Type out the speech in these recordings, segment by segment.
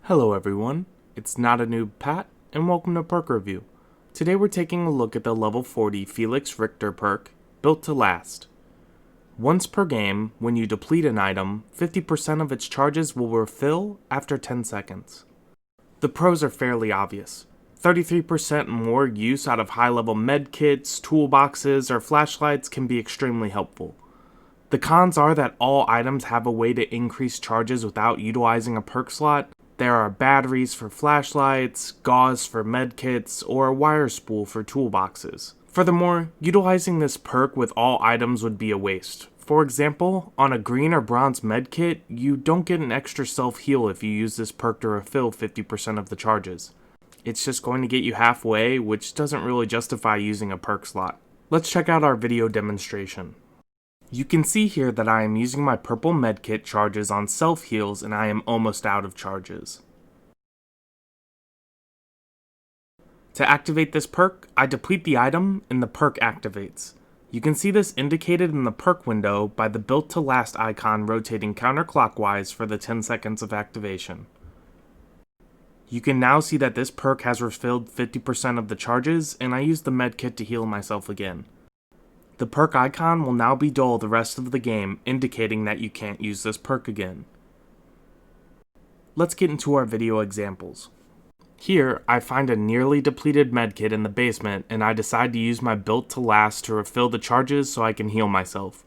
Hello everyone, it's NotaNoobPat, and welcome to Perk Review. Today we're taking a look at the level 40 Felix Richter Perk, Built to Last. Once per game, when you deplete an item, 50% of its charges will refill after 10 seconds. The pros are fairly obvious. 33% more use out of high-level medkits, toolboxes, or flashlights can be extremely helpful. The cons are that all items have a way to increase charges without utilizing a perk slot. There are batteries for flashlights, gauze for medkits, or a wire spool for toolboxes. Furthermore, utilizing this perk with all items would be a waste. For example, on a green or bronze medkit, you don't get an extra self-heal if you use this perk to refill 50% of the charges. It's just going to get you halfway, which doesn't really justify using a perk slot. Let's check out our video demonstration. You can see here that I am using my purple medkit charges on self-heals and I am almost out of charges. To activate this perk, I deplete the item and the perk activates. You can see this indicated in the perk window by the Built to Last icon rotating counterclockwise for the 10 seconds of activation. You can now see that this perk has refilled 50% of the charges and I used the medkit to heal myself again. The perk icon will now be dull the rest of the game, indicating that you can't use this perk again. Let's get into our video examples. Here, I find a nearly depleted medkit in the basement, and I decide to use my Built to Last to refill the charges so I can heal myself.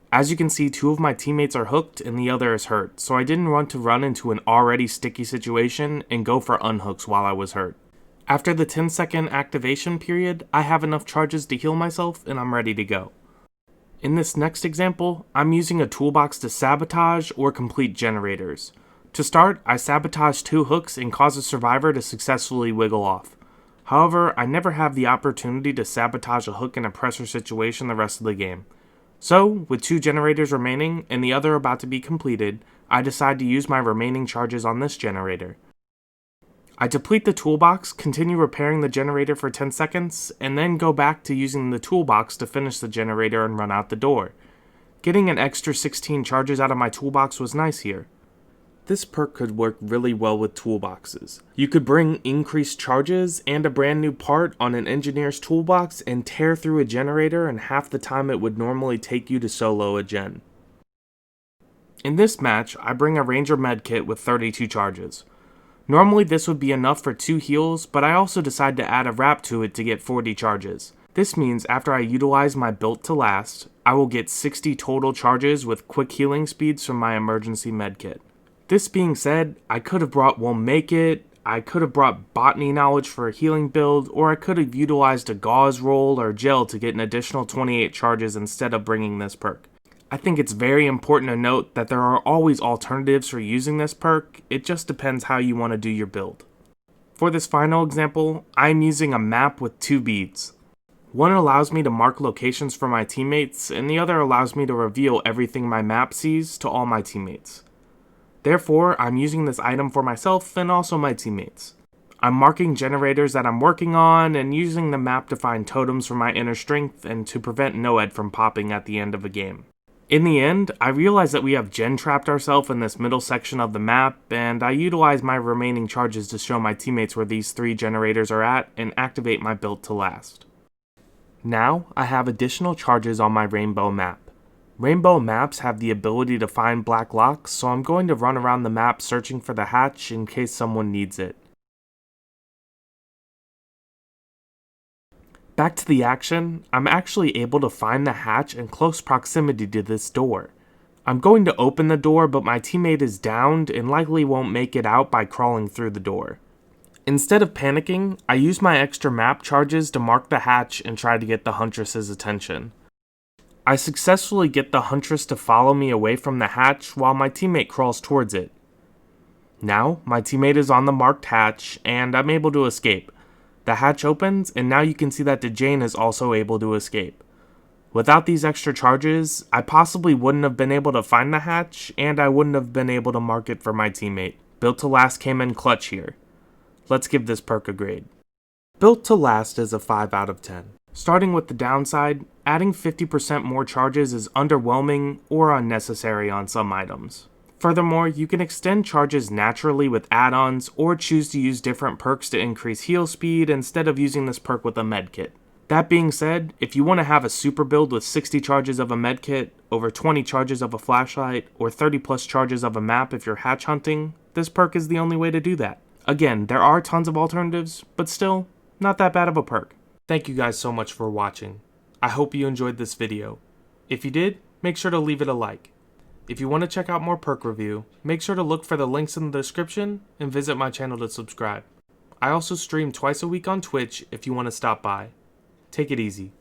As you can see, 2 of my teammates are hooked and the other is hurt, so I didn't want to run into an already sticky situation and go for unhooks while I was hurt. After the 10-second activation period, I have enough charges to heal myself and I'm ready to go. In this next example, I'm using a toolbox to sabotage or complete generators. To start, I sabotage 2 hooks and cause a survivor to successfully wiggle off. However, I never have the opportunity to sabotage a hook in a pressure situation the rest of the game. So, with 2 generators remaining and the other about to be completed, I decide to use my remaining charges on this generator. I deplete the toolbox, continue repairing the generator for 10 seconds, and then go back to using the toolbox to finish the generator and run out the door. Getting an extra 16 charges out of my toolbox was nice here. This perk could work really well with toolboxes. You could bring increased charges and a brand new part on an engineer's toolbox and tear through a generator in half the time it would normally take you to solo a gen. In this match, I bring a ranger medkit with 32 charges. Normally this would be enough for 2 heals, but I also decide to add a wrap to it to get 40 charges. This means after I utilize my Built to Last, I will get 60 total charges with quick healing speeds from my emergency medkit. This being said, I could have brought Won't Make It, I could have brought botany knowledge for a healing build, or I could have utilized a gauze roll or gel to get an additional 28 charges instead of bringing this perk. I think it's very important to note that there are always alternatives for using this perk, it just depends how you want to do your build. For this final example, I'm using a map with 2 beads. One allows me to mark locations for my teammates, and the other allows me to reveal everything my map sees to all my teammates. Therefore, I'm using this item for myself and also my teammates. I'm marking generators that I'm working on and using the map to find totems for my inner strength and to prevent Noed from popping at the end of a game. In the end, I realize that we have gen trapped ourselves in this middle section of the map, and I utilize my remaining charges to show my teammates where these 3 generators are at and activate my Built to Last. Now, I have additional charges on my rainbow map. Rainbow maps have the ability to find black locks, so I'm going to run around the map searching for the hatch in case someone needs it. Back to the action, I'm actually able to find the hatch in close proximity to this door. I'm going to open the door, but my teammate is downed and likely won't make it out by crawling through the door. Instead of panicking, I use my extra map charges to mark the hatch and try to get the Huntress's attention. I successfully get the Huntress to follow me away from the hatch while my teammate crawls towards it. Now, my teammate is on the marked hatch and I'm able to escape. The hatch opens, and now you can see that Jane is also able to escape. Without these extra charges, I possibly wouldn't have been able to find the hatch, and I wouldn't have been able to mark it for my teammate. Built to Last came in clutch here. Let's give this perk a grade. Built to Last is a 5 out of 10. Starting with the downside, adding 50% more charges is underwhelming or unnecessary on some items. Furthermore, you can extend charges naturally with add-ons or choose to use different perks to increase heal speed instead of using this perk with a medkit. That being said, if you want to have a super build with 60 charges of a medkit, over 20 charges of a flashlight, or 30 plus charges of a map if you're hatch hunting, this perk is the only way to do that. Again, there are tons of alternatives, but still, not that bad of a perk. Thank you guys so much for watching. I hope you enjoyed this video. If you did, make sure to leave it a like. If you want to check out more perk review, make sure to look for the links in the description and visit my channel to subscribe. I also stream twice a week on Twitch if you want to stop by. Take it easy.